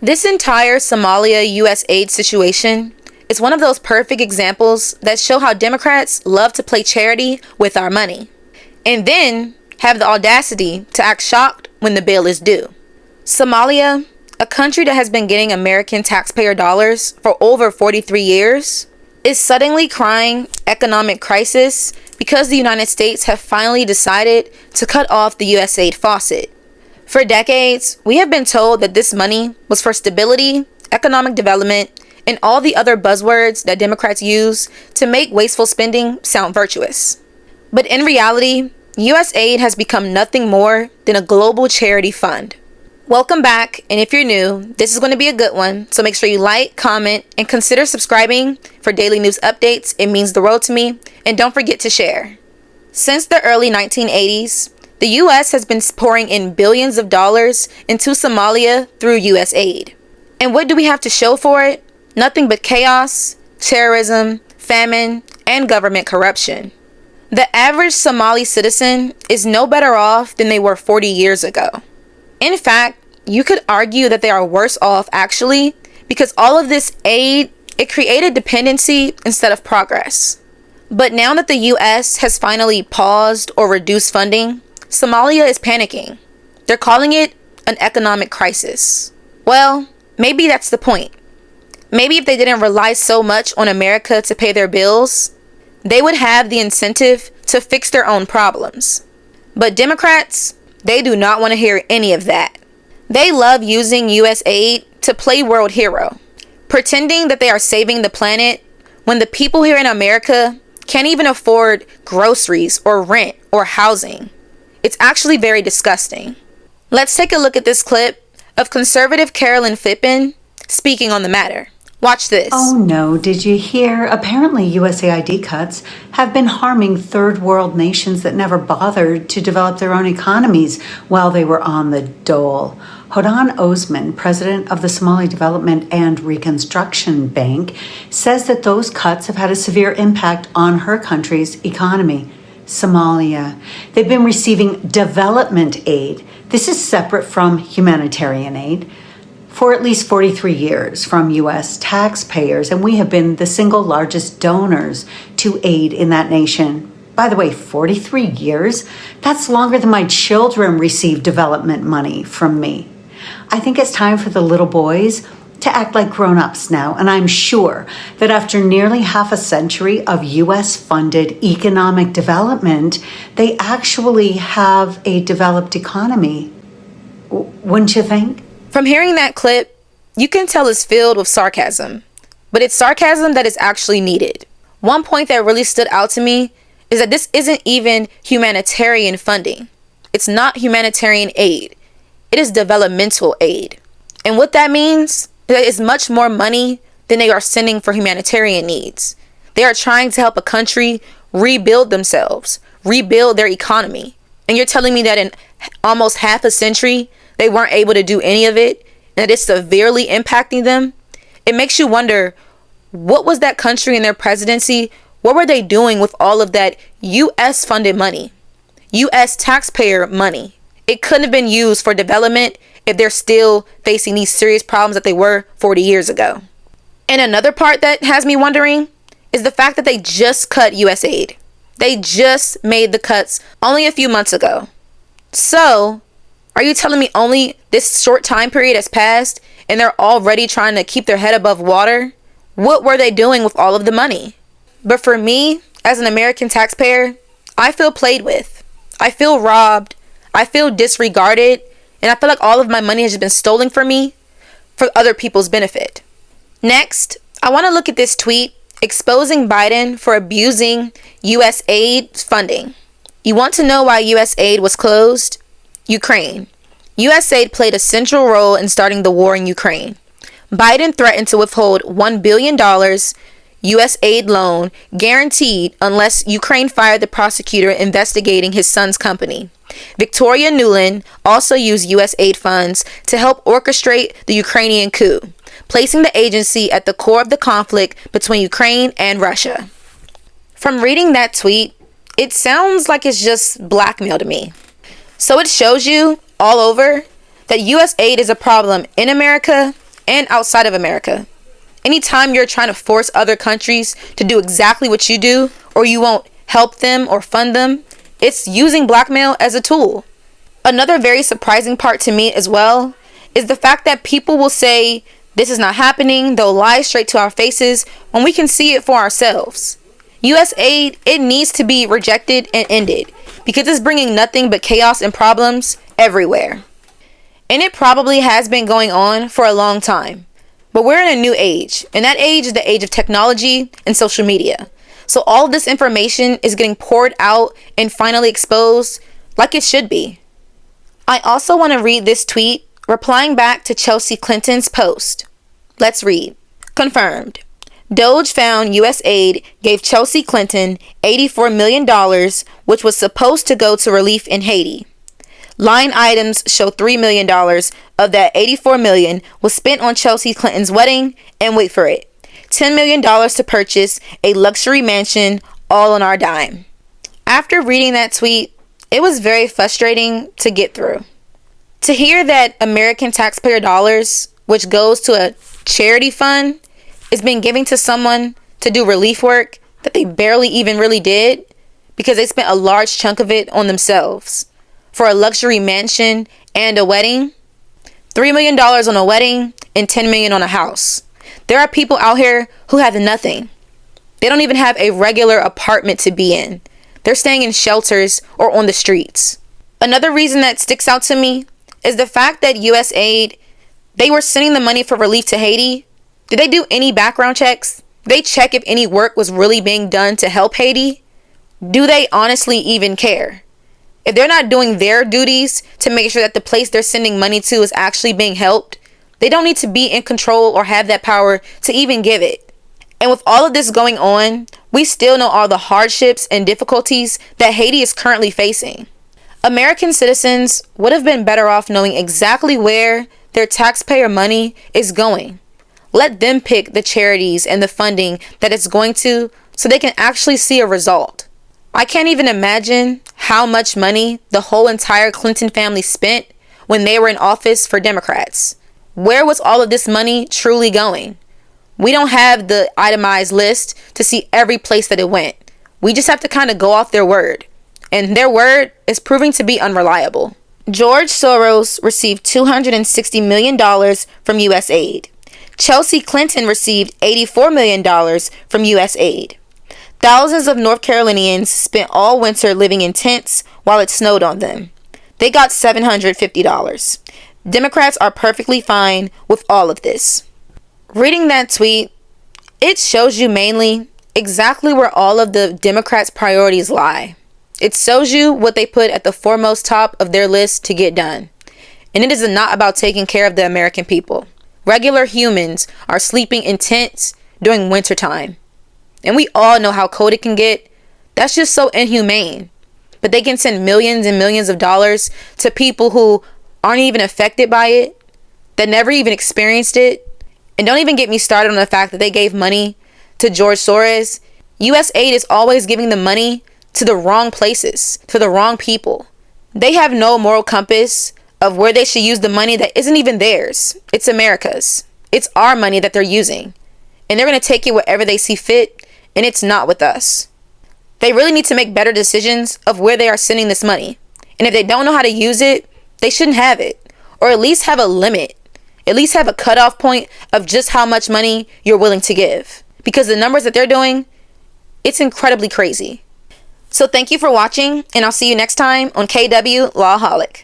This entire Somalia USAID situation is one of those perfect examples that show how Democrats love to play charity with our money, and then have the audacity to act shocked when the bill is due. Somalia, a country that has been getting American taxpayer dollars for over 43 years, is suddenly crying economic crisis because the United States have finally decided to cut off the USAID faucet. For decades, we have been told that this money was for stability, economic development, and all the other buzzwords that Democrats use to make wasteful spending sound virtuous. But in reality, USAID has become nothing more than a global charity fund. Welcome back, and if you're new, this is going to be a good one, so make sure you like, comment, and consider subscribing for daily news updates. It means the world to me, and don't forget to share. Since the early 1980s, the U.S. has been pouring in billions of dollars into Somalia through USAID. And what do we have to show for it? Nothing but chaos, terrorism, famine, and government corruption. The average Somali citizen is no better off than they were 40 years ago. In fact, you could argue that they are worse off actually, because all of this aid, it created dependency instead of progress. But now that the U.S. has finally paused or reduced funding, Somalia is panicking. They're calling it an economic crisis. Well, maybe that's the point. Maybe if they didn't rely so much on America to pay their bills, they would have the incentive to fix their own problems. But Democrats, they do not want to hear any of that. They love using USAID to play world hero, pretending that they are saving the planet when the people here in America can't even afford groceries or rent or housing. It's actually very disgusting. Let's take a look at this clip of conservative Carolyn Fippen speaking on the matter. Watch this. Oh no, did you hear? Apparently USAID cuts have been harming third world nations that never bothered to develop their own economies while they were on the dole. Hodan Osman, president of the Somali Development and Reconstruction Bank, says that those cuts have had a severe impact on her country's economy. Somalia. They've been receiving development aid. This is separate from humanitarian aid for at least 43 years from U.S. taxpayers, and we have been the single largest donors to aid in that nation. By the way, 43 years? That's longer than my children receive development money from me. I think it's time for the little boys to act like grown-ups now, and I'm sure that after nearly half a century of U.S.-funded economic development, they actually have a developed economy. Wouldn't you think? From hearing that clip, you can tell it's filled with sarcasm, but it's sarcasm that is actually needed. One point that really stood out to me is that this isn't even humanitarian funding. It's not humanitarian aid. It is developmental aid. And what that means is that it's much more money than they are sending for humanitarian needs. They are trying to help a country rebuild themselves, rebuild their economy. And you're telling me that in almost half a century, they weren't able to do any of it, and that it's severely impacting them? It makes you wonder, what was that country in their presidency? What were they doing with all of that U.S. funded money? U.S. taxpayer money. It couldn't have been used for development if they're still facing these serious problems that they were 40 years ago. And another part that has me wondering is the fact that they just cut USAID. They just made the cuts only a few months ago. So, are you telling me only this short time period has passed and they're already trying to keep their head above water? What were they doing with all of the money? But for me, as an American taxpayer, I feel played with. I feel robbed. I feel disregarded. And I feel like all of my money has been stolen from me for other people's benefit. Next, I want to look at this tweet exposing Biden for abusing USAID funding. You want to know why USAID was closed? Ukraine. USAID played a central role in starting the war in Ukraine. Biden threatened to withhold $1 billion USAID loan guaranteed unless Ukraine fired the prosecutor investigating his son's company. Victoria Nuland also used USAID funds to help orchestrate the Ukrainian coup, placing the agency at the core of the conflict between Ukraine and Russia. From reading that tweet, it sounds like it's just blackmail to me. So it shows you all over that USAID is a problem in America and outside of America. Anytime you're trying to force other countries to do exactly what you do, or you won't help them or fund them, it's using blackmail as a tool. Another very surprising part to me as well is the fact that people will say this is not happening. They'll lie straight to our faces when we can see it for ourselves. U.S. aid, it needs to be rejected and ended because it's bringing nothing but chaos and problems everywhere. And it probably has been going on for a long time. But we're in a new age, and that age is the age of technology and social media. So all of this information is getting poured out and finally exposed like it should be. I also want to read this tweet replying back to Chelsea Clinton's post. Let's read. Confirmed. Doge found U.S. aid gave Chelsea Clinton $84 million, which was supposed to go to relief in Haiti. Line items show $3 million of that $84 million was spent on Chelsea Clinton's wedding, and wait for it, $10 million to purchase a luxury mansion, all on our dime. After reading that tweet, it was very frustrating to get through. To hear that American taxpayer dollars, which goes to a charity fund, is being given to someone to do relief work that they barely even really did because they spent a large chunk of it on themselves. For a luxury mansion and a wedding, $3 million on a wedding and $10 million on a house. There are people out here who have nothing. They don't even have a regular apartment to be in. They're staying in shelters or on the streets. Another reason that sticks out to me is the fact that U.S. aid, they were sending the money for relief to Haiti. Did they do any background checks? Did they check if any work was really being done to help Haiti? Do they honestly even care? If they're not doing their duties to make sure that the place they're sending money to is actually being helped, they don't need to be in control or have that power to even give it. And with all of this going on, we still know all the hardships and difficulties that Haiti is currently facing. American citizens would have been better off knowing exactly where their taxpayer money is going. Let them pick the charities and the funding that it's going to so they can actually see a result. I can't even imagine how much money the whole entire Clinton family spent when they were in office for Democrats. Where was all of this money truly going? We don't have the itemized list to see every place that it went. We just have to kind of go off their word. And their word is proving to be unreliable. George Soros received $260 million from U.S. aid. Chelsea Clinton received $84 million from U.S. aid. Thousands of North Carolinians spent all winter living in tents while it snowed on them. They got $750. Democrats are perfectly fine with all of this. Reading that tweet, it shows you mainly exactly where all of the Democrats' priorities lie. It shows you what they put at the foremost top of their list to get done. And it is not about taking care of the American people. Regular humans are sleeping in tents during wintertime. And we all know how cold it can get. That's just so inhumane. But they can send millions and millions of dollars to people who aren't even affected by it, that never even experienced it. And don't even get me started on the fact that they gave money to George Soros. U.S. aid is always giving the money to the wrong places, to the wrong people. They have no moral compass of where they should use the money that isn't even theirs. It's America's. It's our money that they're using. And they're going to take it wherever they see fit. And it's not with us. They really need to make better decisions of where they are sending this money. And if they don't know how to use it, they shouldn't have it. Or at least have a limit. At least have a cutoff point of just how much money you're willing to give. Because the numbers that they're doing, it's incredibly crazy. So thank you for watching, and I'll see you next time on KW Lawholic.